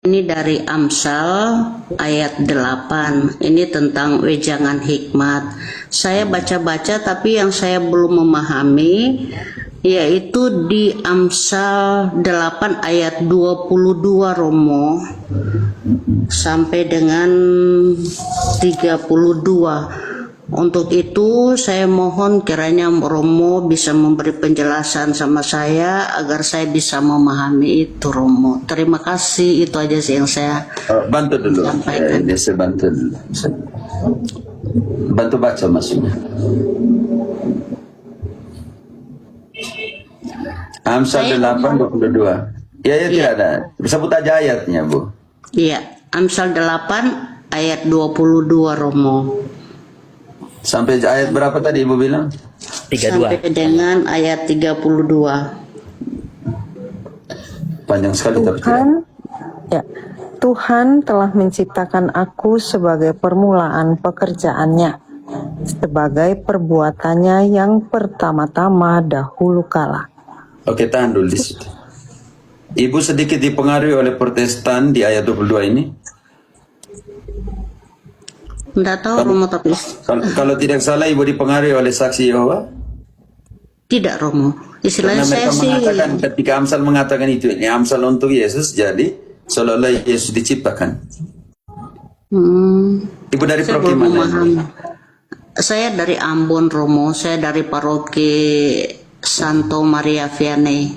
Ini dari Amsal ayat 8. Ini tentang wejangan hikmat. Saya baca-baca tapi yang saya belum memahami yaitu di Amsal 8 ayat 22 Romo sampai dengan 32. Untuk itu saya mohon kiranya Romo bisa memberi penjelasan sama saya agar saya bisa memahami itu, Romo. Terima kasih, itu aja sih yang saya bantu dulu. sampaikan. Saya bantu dulu. Bantu baca maksudnya. Amsal 8:22. Ya tidak ada. Sebut aja ayatnya, Bu. Iya, Amsal 8 ayat 22 Romo. Sampai ayat berapa tadi Ibu bilang? 32. Sampai dengan ayat 32. Panjang sekali tapi tidak. Tuhan telah menciptakan aku sebagai permulaan pekerjaannya, sebagai perbuatannya yang pertama-tama dahulu kala. Oke, tahan dulu di situ. Ibu sedikit dipengaruhi oleh Protestan di ayat 22 ini. Enggak tahu Romo tapi Kalau tidak salah Ibu dipengaruhi oleh saksi Yehova. tidak Romo. Istilahnya Karena saya mereka sih mengatakan ketika Amsal mengatakan itu, ini Amsal untuk Yesus, jadi seolah-olah Yesus diciptakan. Ibu dari saya provinsi belum mana? memahami. Saya dari Ambon Romo, saya dari paroki Santo Maria Vianney.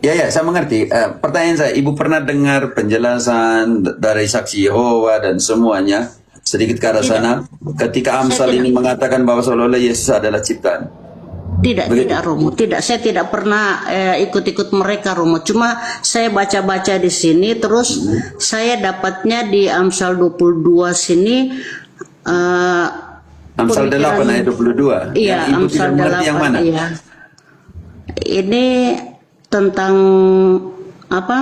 Ya, saya mengerti. Pertanyaan saya, Ibu pernah dengar penjelasan dari saksi Yehova dan semuanya sedikit ke arah sana ketika Amsal Saya ini mengatakan bahwa seolah-olah Yesus adalah ciptaan? Tidak Romo, tidak. Saya tidak pernah ikut-ikut mereka Romo. Cuma saya baca-baca di sini, terus saya dapatnya di Amsal 22 sini. Amsal 8 ayat 22. Iya, Yang Ibu Amsal tidak mengerti 8. yang mana? Iya. Ini tentang apa?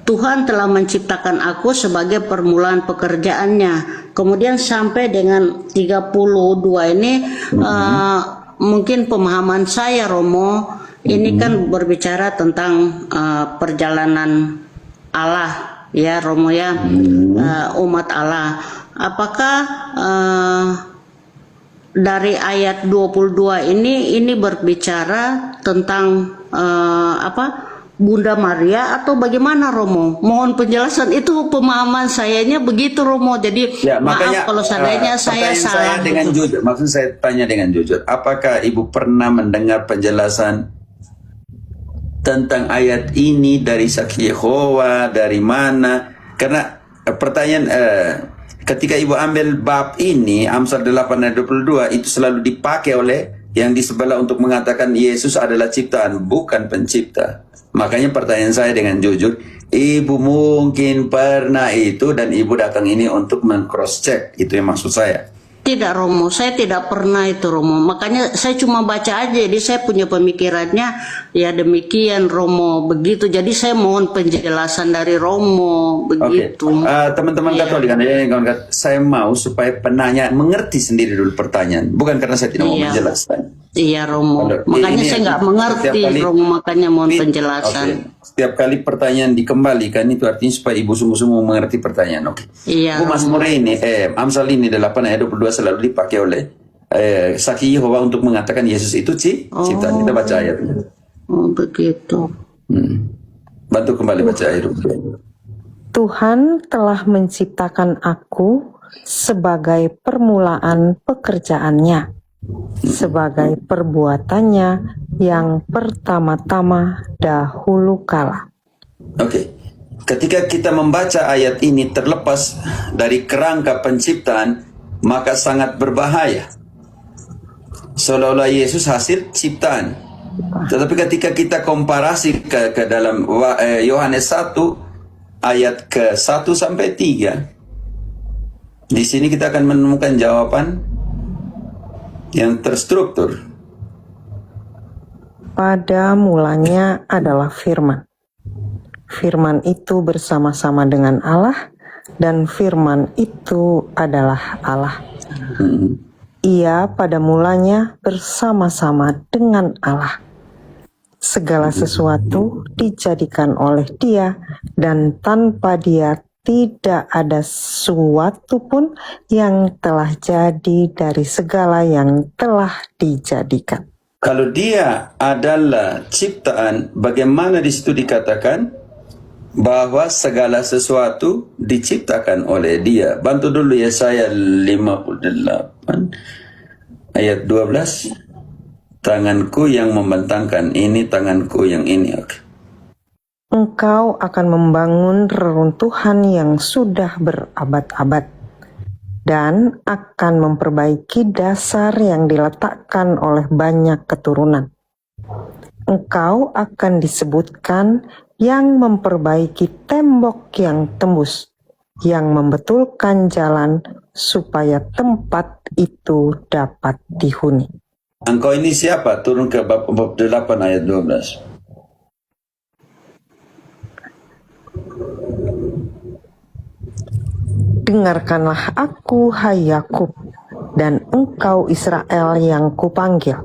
Tuhan telah menciptakan aku sebagai permulaan pekerjaannya. Kemudian sampai dengan 32 ini mungkin pemahaman saya Romo, ini kan berbicara tentang perjalanan Allah ya Romo ya, umat Allah. Apakah dari ayat 22 ini berbicara tentang Bunda Maria atau bagaimana Romo? Mohon penjelasan, itu pemahaman sayanya begitu Romo. Jadi Ya, makanya, maaf kalau seandainya saya salah. saya dengan jujur, maksud saya tanya dengan jujur, apakah Ibu pernah mendengar penjelasan tentang ayat ini dari saksi Yehova, dari mana? Karena pertanyaan ketika Ibu ambil bab ini, Amsal 8 ayat 22, itu selalu dipakai oleh yang di sebelah untuk mengatakan Yesus adalah ciptaan, bukan pencipta. Makanya pertanyaan saya dengan jujur, Ibu mungkin pernah itu dan Ibu datang ini untuk men-cross check, itu yang maksud saya. Tidak Romo, saya tidak pernah itu Romo. Makanya saya cuma baca aja, jadi saya punya pemikirannya ya demikian Romo, begitu. Jadi saya mohon penjelasan dari Romo, begitu. Teman-teman Katolik, saya mau supaya penanya mengerti sendiri dulu pertanyaan, bukan karena saya tidak mau menjelaskan. Iya Romo, makanya saya nggak mengerti Romo, makanya mohon penjelasan. Setiap kali pertanyaan dikembalikan itu artinya supaya Ibu sungguh-sungguh mengerti pertanyaan. Iya. Bu Mazmur ini, Amsal ini 8 ayat 22 selalu dipakai oleh saksi Yehova untuk mengatakan Yesus itu ciptaan. Kita baca ayatnya. Oh begitu. Bantu kembali baca ayat. Tuhan telah menciptakan aku sebagai permulaan pekerjaannya, sebagai perbuatannya yang pertama-tama dahulu kala. Oke. Ketika kita membaca ayat ini terlepas dari kerangka penciptaan, maka sangat berbahaya. Seolah-olah Yesus hasil ciptaan. Tetapi ketika kita komparasi ke dalam Yohanes 1 ayat ke-1 sampai 3, di sini kita akan menemukan jawaban yang terstruktur. Pada mulanya adalah firman. Firman itu bersama-sama dengan Allah, dan firman itu adalah Allah. Ia pada mulanya bersama-sama dengan Allah. Segala sesuatu dijadikan oleh Dia, dan tanpa Dia tidak ada sesuatu pun yang telah jadi dari segala yang telah dijadikan. Kalau dia adalah ciptaan, bagaimana di situ dikatakan bahwa segala sesuatu diciptakan oleh dia? Bantu dulu Yesaya 58 ayat 12. Tanganku yang membentangkan ini, tanganku yang ini. Oke. Engkau akan membangun reruntuhan yang sudah berabad-abad, dan akan memperbaiki dasar yang diletakkan oleh banyak keturunan. Engkau akan disebutkan yang memperbaiki tembok yang tembus, yang membetulkan jalan supaya tempat itu dapat dihuni. Engkau ini siapa? Turun ke bab 8 ayat 12. Dengarkanlah aku, hai Yakub, dan engkau Israel yang kupanggil.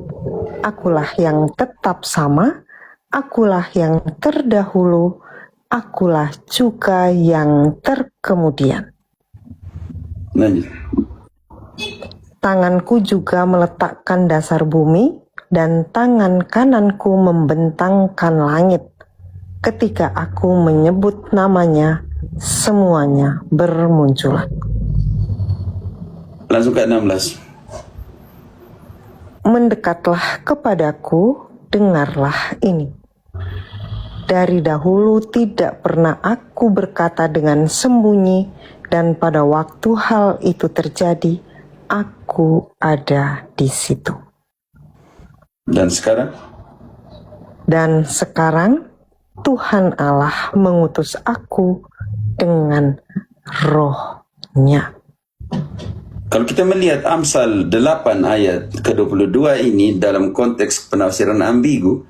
Akulah yang tetap sama, akulah yang terdahulu, akulah juga yang terkemudian. Lanjut. Tanganku juga meletakkan dasar bumi, dan tangan kananku membentangkan langit. Ketika aku menyebut namanya, semuanya bermunculan. Langsung ke 16. Mendekatlah kepadaku, dengarlah ini. Dari dahulu tidak pernah aku berkata dengan sembunyi, dan pada waktu hal itu terjadi, aku ada di situ. Dan sekarang? Dan sekarang Tuhan Allah mengutus aku dengan roh-Nya. Kalau kita melihat Amsal 8 ayat ke-22 ini dalam konteks penafsiran ambigu,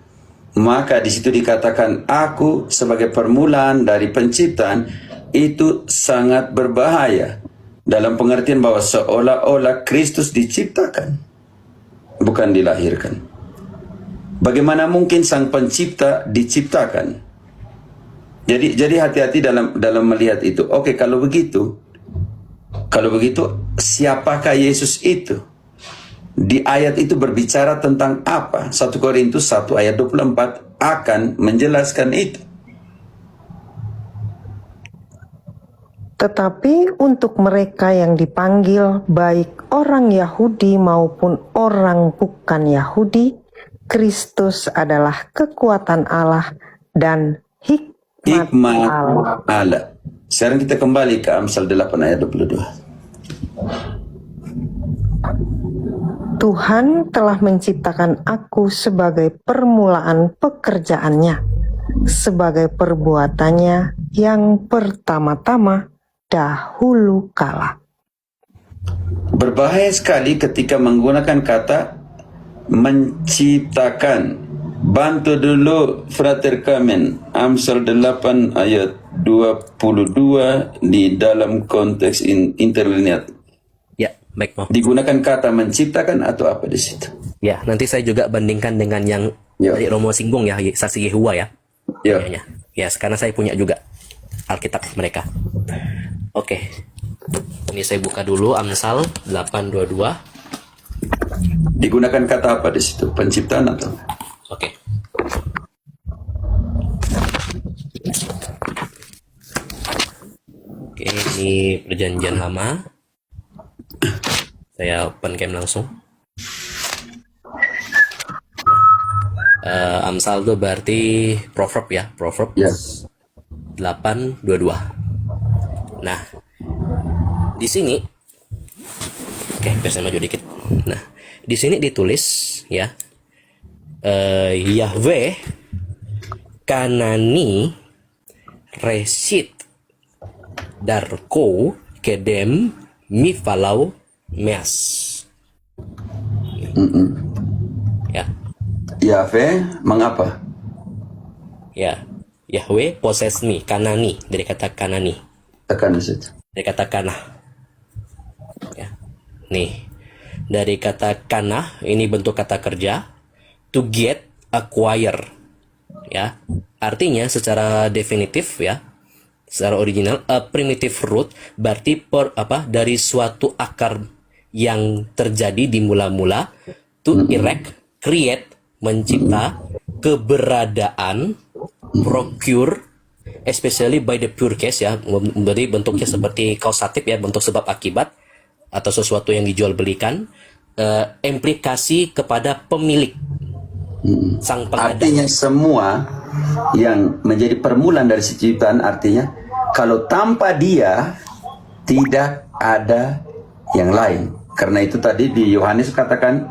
maka di situ dikatakan aku sebagai permulaan dari penciptaan, itu sangat berbahaya. Dalam pengertian bahwa seolah-olah Kristus diciptakan, bukan dilahirkan. Bagaimana mungkin sang pencipta diciptakan? Jadi hati-hati dalam melihat itu. Oke, kalau begitu, siapakah Yesus itu? Di ayat itu berbicara tentang apa? 1 Korintus 1 ayat 24 akan menjelaskan itu. Tetapi untuk mereka yang dipanggil, baik orang Yahudi maupun orang bukan Yahudi, Kristus adalah kekuatan Allah dan hikmat Allah. Sekarang kita kembali ke Amsal 8 ayat 22. Tuhan telah menciptakan aku sebagai permulaan pekerjaannya, sebagai perbuatannya yang pertama-tama dahulu kala. Berbahaya sekali ketika menggunakan kata menciptakan. Bantu dulu Frater Kamen, Amsal 8 ayat 22 di dalam konteks interlinear. Ya, baik Mo. Digunakan kata menciptakan atau apa di situ? Ya, nanti saya juga bandingkan dengan yang Ya. tadi Romo singgung ya, saksi Yehua ya. Ya. Kayaknya. Ya, karena saya punya juga Alkitab mereka. Oke. Ini saya buka dulu Amsal 8:22. Digunakan kata apa di situ? Penciptaan atau? Oke. Oke, ini perjanjian lama. Saya open cam langsung. Amsal itu berarti proverb ya, proverb Ya. 8:22. Nah, di sini, oke, biar saya maju dikit. Nah, di sini ditulis ya, Yahweh Kanani Resit Darko Kedem Mifalau Meas. Ya, Yahweh mengapa? ya, Yahweh poses me, Kanani, dari kata Kanani, Tekan di situ. dari kata Kanah. Ya, nih, dari kata Kanah ini bentuk kata kerja, to get, acquire, ya. Artinya secara definitif ya, secara original, a primitive root berarti dari suatu akar yang terjadi di mula-mula, to erect, create, mencipta, keberadaan, procure, especially by the pure case ya, berarti bentuknya seperti kausatif ya, bentuk sebab akibat atau sesuatu yang dijual belikan, implikasi kepada pemilik sang pengadaan. Artinya semua yang menjadi permulaan dari ciptaan, artinya kalau tanpa dia tidak ada yang lain. Karena itu tadi di Yohanes katakan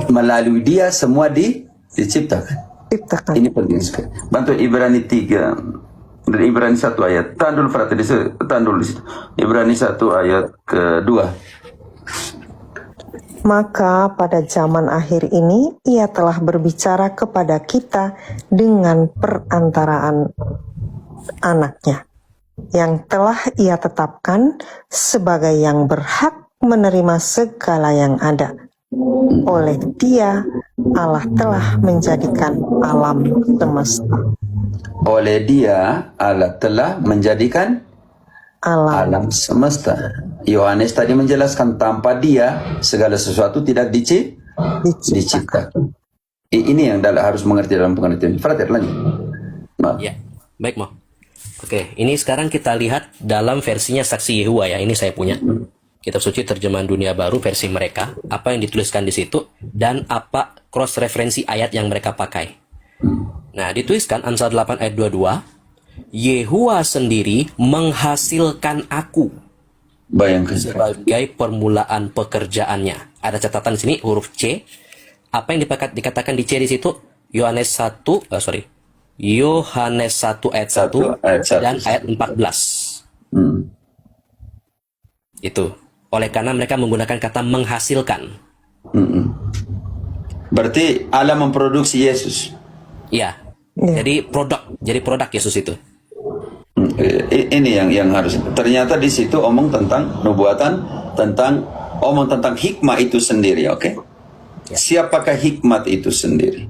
melalui dia semua diciptakan. Ciptakan. Ini penting sekali. Bantu Ibrani 3 dari Ibrani 1 ayat. Tahan dulu frate, tahan dulu di situ. Ibrani 1 ayat kedua. Maka pada zaman akhir ini ia telah berbicara kepada kita dengan perantaraan anaknya, yang telah ia tetapkan sebagai yang berhak menerima segala yang ada. Oleh dia Allah telah menjadikan alam semesta. Oleh dia Allah telah menjadikan Alam alam semesta. Yohanes tadi menjelaskan tanpa dia segala sesuatu tidak diciptakan. Ini yang harus mengerti dalam pengertian. Frater, lanjut. Maaf. Ya, baik Mo. Oke, ini sekarang kita lihat dalam versinya Saksi Yehuwa ya. Ini saya punya. Kitab Suci Terjemahan Dunia Baru versi mereka. Apa yang dituliskan di situ dan apa cross referensi ayat yang mereka pakai. Nah, dituliskan Amsal 8 ayat 22. Yehuwa sendiri menghasilkan aku. Bayangkan. Sebagai permulaan pekerjaannya. Ada catatan di sini huruf C. Apa yang dikatakan di C di situ? Yohanes 1 ayat 1 dan ayat 14. Itu. Oleh karena mereka menggunakan kata menghasilkan. Berarti Allah memproduksi Yesus. Iya. Jadi produk Yesus itu. Ini yang harus. Ternyata di situ omong tentang nubuatan, omong tentang hikmah itu sendiri, oke? Siapakah hikmat itu sendiri?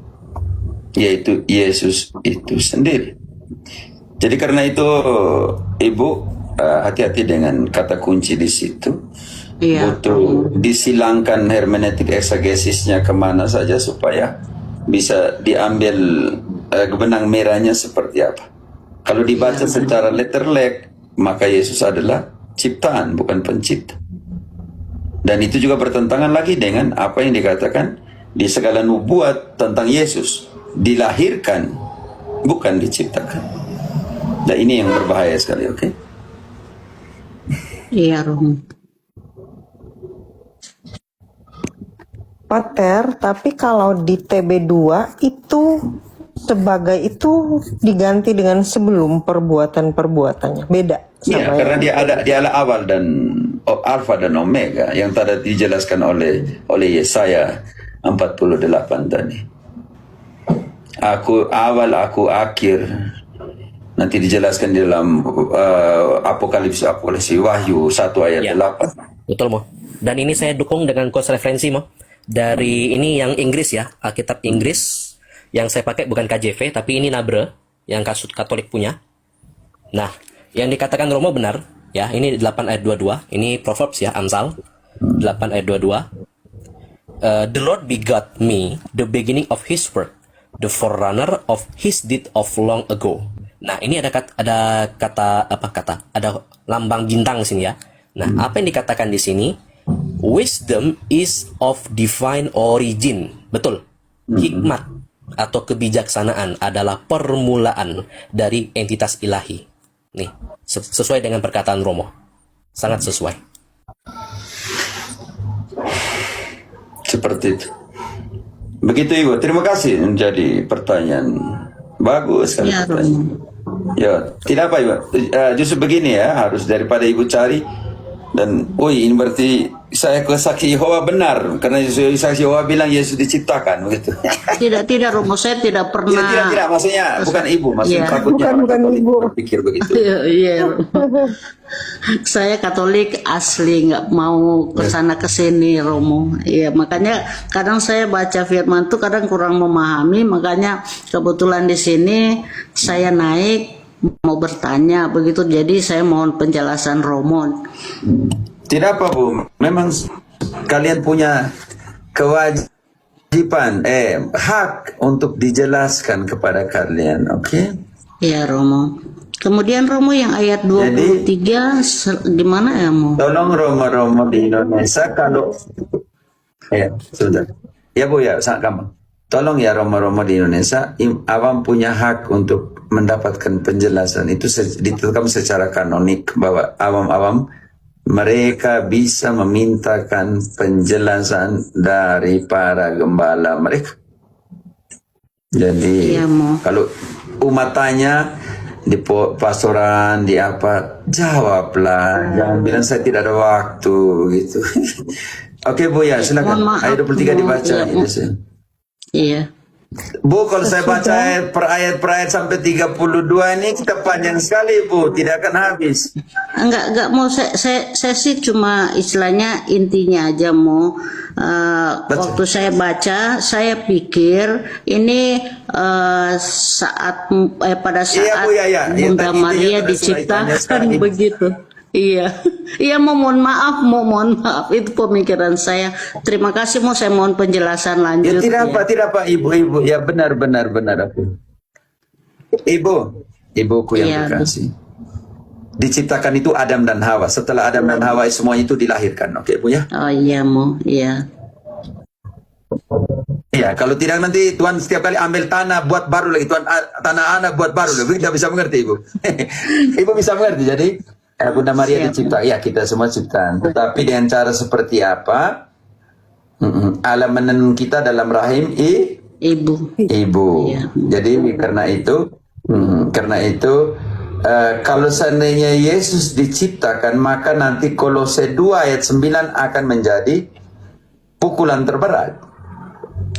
Yaitu Yesus itu sendiri. Jadi karena itu Ibu hati-hati dengan kata kunci di situ. Butuh disilangkan hermeneutik eksegesisnya kemana saja supaya bisa diambil benang merahnya seperti apa. Kalau dibaca secara letterlek, maka Yesus adalah ciptaan, bukan pencipta. Dan itu juga bertentangan lagi dengan apa yang dikatakan di segala nubuat tentang Yesus. Dilahirkan, bukan diciptakan. Dan ini yang berbahaya sekali, oke? Iya, Romo. Pater, tapi kalau di TB2 itu sebagai itu diganti dengan sebelum perbuatannya beda. Iya, karena dia adalah awal dan alfa dan omega yang tadi dijelaskan oleh Yesaya 48 tadi. Aku awal, aku akhir. Nanti dijelaskan di dalam Apokalips Wahyu 1 ayat 8. Betul Mo. Dan ini saya dukung dengan cross referensi Mo. Dari ini yang Inggris ya, Alkitab Inggris. Yang saya pakai bukan KJV, tapi ini Nabre, yang Katolik punya. Nah, yang dikatakan Romo benar, ya, ini 8 ayat 22, ini Proverbs ya, Amsal, 8 ayat 22. The Lord begot me, the beginning of his work, the forerunner of his deed of long ago. Nah, ini ada lambang bintang sini ya. Nah, apa yang dikatakan di sini? Wisdom is of divine origin. Betul. Hikmat atau kebijaksanaan adalah permulaan dari entitas ilahi. Nih, sesuai dengan perkataan Romo. Sangat sesuai. Seperti itu. Begitu Ibu, terima kasih menjadi pertanyaan. Bagus sekali Ya, pertanyaan. Ya, tidak apa Ibu. Justru begini ya, harus daripada Ibu cari dan ini berarti saya ke saksi Yehova benar karena saksi Yehova bilang Yesus diciptakan begitu. Tidak Romo, saya tidak Tidak, pernah. maksudnya bukan ibu, maksudnya Iya. takutnya orang Bukan Katolik ibu. berpikir begitu. Iya. Saya Katolik asli, nggak mau kesana kesini Romo. Iya, makanya kadang saya baca firman tuh kadang kurang memahami, makanya kebetulan di sini saya naik mau bertanya begitu, jadi saya mohon penjelasan Romo. Tidak apa Bu, memang kalian punya kewajiban, hak untuk dijelaskan kepada kalian, oke? Iya Romo. Kemudian Romo yang ayat 23 gimana ya Mo? Tolong Romo di Indonesia kalau sudah. Ya Bu ya, sangat gampang. Tolong ya Romo di Indonesia, awam punya hak untuk mendapatkan penjelasan itu ditetapkan secara kanonik bahwa awam mereka bisa memintakan penjelasan dari para gembala mereka. Jadi Iya, Mo. kalau umat tanya di pastoran di apa, jawablah, jangan bilang saya tidak ada waktu gitu. Oke Bu ya, silakan. Mohon maaf, Ayat 23 Mo. dibaca. Iya, Mo. Iya. Bu, kalau saya baca per ayat sampai 32 ini kita panjang sekali Bu, tidak akan habis. Enggak mau, saya sih cuma istilahnya intinya aja Mo. Waktu saya baca, saya pikir ini pada saat Bu, ya. Bunda Tadi Maria itu diciptakan sekarang. begitu. Iya, mohon maaf, itu pemikiran saya. Terima kasih, saya mohon penjelasan Ya, lanjut. tidak apa Ibu. Ya benar aku. Ibuku yang Iya, dikasih. Diciptakan itu Adam dan Hawa. Setelah Adam dan Hawa semua itu dilahirkan. Oke Bu ya? Oh iya, iya. Iya, kalau tidak nanti Tuhan setiap kali ambil tanah buat baru lagi. Tanah anak buat baru lagi. Tidak bisa mengerti Ibu. Ibu bisa mengerti. Jadi Bunda Maria dicipta. Ya, kita semua ciptaan. Tetapi dengan cara seperti apa? Allah menenun kita dalam rahim Ibu. Iya. Jadi karena itu kalau seandainya Yesus diciptakan, maka nanti Kolose 2 ayat 9 akan menjadi pukulan terberat.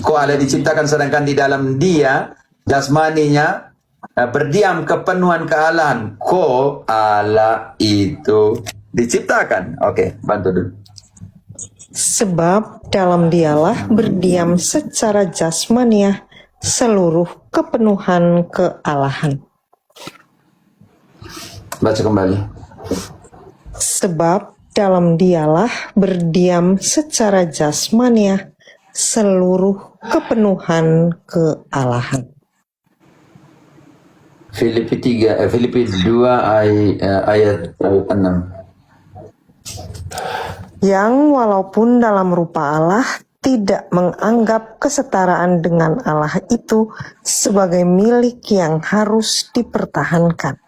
Kok Allah diciptakan sedangkan di dalam dia jasmaninya berdiam kepenuhan kealahan. Kok Allah itu diciptakan? Oke, bantu dulu. Sebab dalam dialah berdiam secara jasmaniah seluruh kepenuhan kealahan. Baca kembali. Sebab dalam dialah berdiam secara jasmaniah seluruh kepenuhan kealahan. Filipi 2 ayat 6. Yang walaupun dalam rupa Allah tidak menganggap kesetaraan dengan Allah itu sebagai milik yang harus dipertahankan,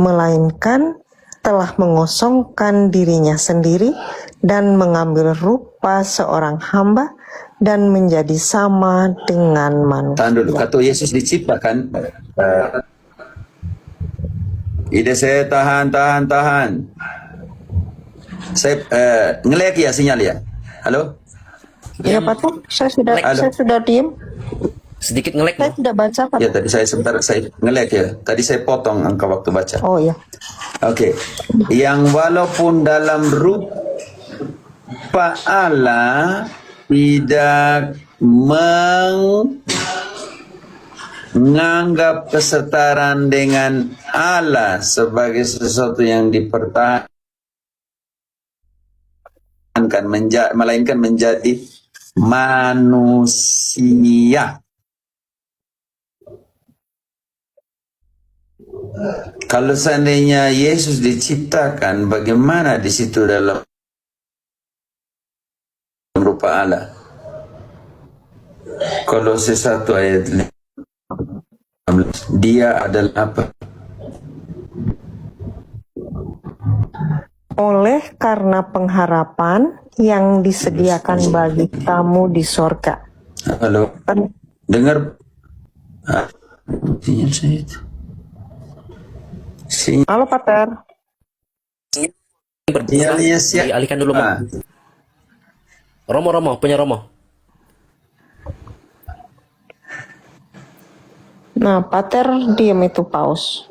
melainkan telah mengosongkan dirinya sendiri dan mengambil rupa seorang hamba dan menjadi sama dengan manusia. Tahan dulu, kata Yesus diciptakan. Ide saya tahan. Saya ngelek ya sinyal ya. Halo? Ya Pak Tuh, saya sudah diam. Sedikit ngelek Saya Mo. sudah baca Pak. Ya tadi saya ngelek ya. Tadi saya potong angka waktu baca. Oh ya. Oke. Yang walaupun dalam rupa Allah tidak menganggap kesetaraan dengan Allah sebagai sesuatu yang dipertahankan, melainkan menjadi manusia. Kalau seandainya Yesus diciptakan, bagaimana di situ dalam rupa Allah? Kolose 1 ayat 15. Dia adalah apa? Oleh karena pengharapan yang disediakan bagi kamu di sorga. Halo, dengar? Sinyal saya itu. Halo Pater. Sinyalnya siap. Dialihkan dulu Mo. Romo, punya Romo. Nah, Pater diam itu paus.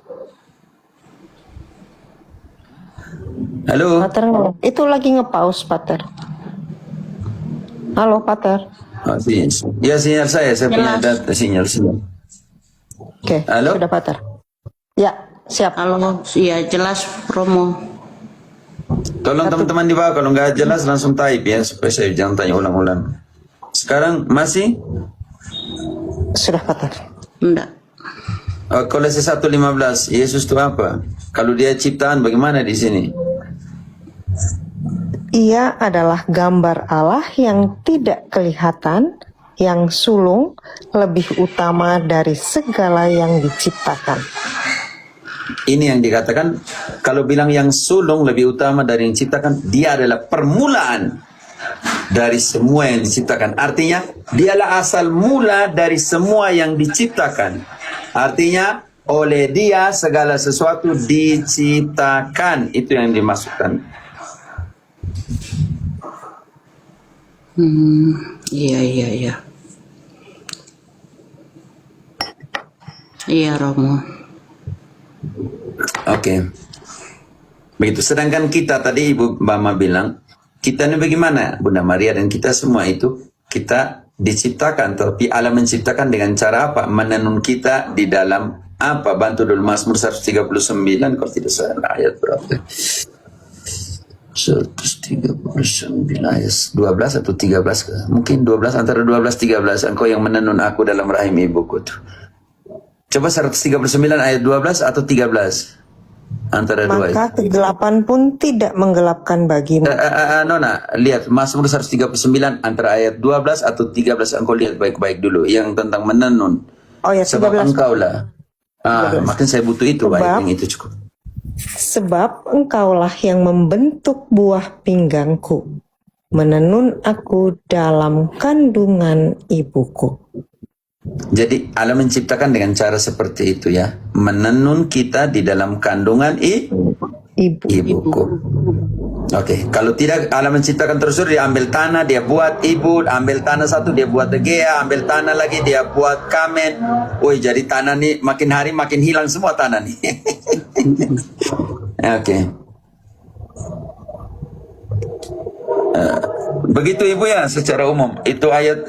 Halo? Pater itu lagi ngepaus, Pater. Halo, Pater. Oh, ya, sinyal saya punya data sinyal. Oke, Halo? sudah Pater. Ya, siap. Halo, iya jelas Romo. Tolong teman-teman di bawah, kalau nggak jelas langsung type ya, supaya saya jangan tanya ulang-ulang. Sekarang masih? Sudah, Pater. Enggak. Kolose 1:15, Yesus itu apa? Kalau dia ciptaan, bagaimana di sini? Ia adalah gambar Allah yang tidak kelihatan, yang sulung, lebih utama dari segala yang diciptakan. Ini yang dikatakan, kalau bilang yang sulung lebih utama dari yang diciptakan, dia adalah permulaan dari semua yang diciptakan. Artinya, dialah asal mula dari semua yang diciptakan. Artinya, oleh dia segala sesuatu diciptakan. Itu yang dimasukkan. Iya. Iya, Romo. Oke. Begitu. Sedangkan kita tadi Ibu Mama bilang, kita ini bagaimana? Bunda Maria dan kita semua itu, kita diciptakan. Tapi Allah menciptakan dengan cara apa? Menenun kita di dalam apa? Bantu dulu Mazmur 139, kalau tidak salah ayat berapa? 139 ayat 12 atau 13, mungkin 12, antara 12-13. Engkau yang menenun aku dalam rahim ibuku tuh. Coba 139 ayat 12 atau 13, antara dua itu. Maka kegelapan pun tidak menggelapkan bagimu. Nona, lihat Mazmur 139 antara ayat 12 atau 13. Engkau lihat baik-baik dulu yang tentang menenun. Oh ya, Sebab 13. engkau lah. Makin saya butuh itu, ayat yang itu cukup. Sebab engkaulah yang membentuk buah pinggangku, menenun aku dalam kandungan ibuku. Jadi Allah menciptakan dengan cara seperti itu ya. Menenun kita di dalam kandungan ibuku. Oke, kalau tidak Allah menciptakan terus, dia ambil tanah, dia buat ibu, ambil tanah satu, dia buat Egea, ambil tanah lagi, dia buat Kamen. Woi, jadi tanah nih makin hari makin hilang semua tanah nih. Oke. Begitu Ibu ya secara umum. Itu ayat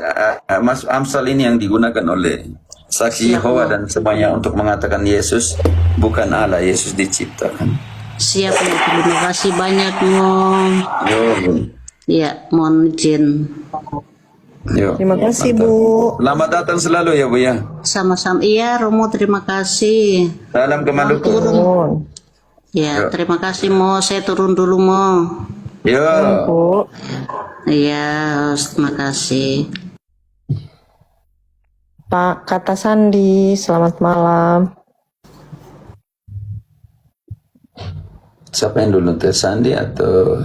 Mas Amsal ini yang digunakan oleh saksi Yehova dan semuanya untuk mengatakan Yesus bukan Allah, Yesus diciptakan. Siap ya, terima kasih banyak Mom. Ya, mohon izin. Terima kasih, mantap. Bu. Selamat datang selalu ya Bu ya. Sama-sama. Iya, Romo, terima kasih. Salam ke Maluku. Ya, terima kasih Mo. Saya turun dulu Mo. Yo. Bu. Iya, terima kasih. Pak Kata Sandi, selamat malam. Siapa yang dulu, Teh Sandi atau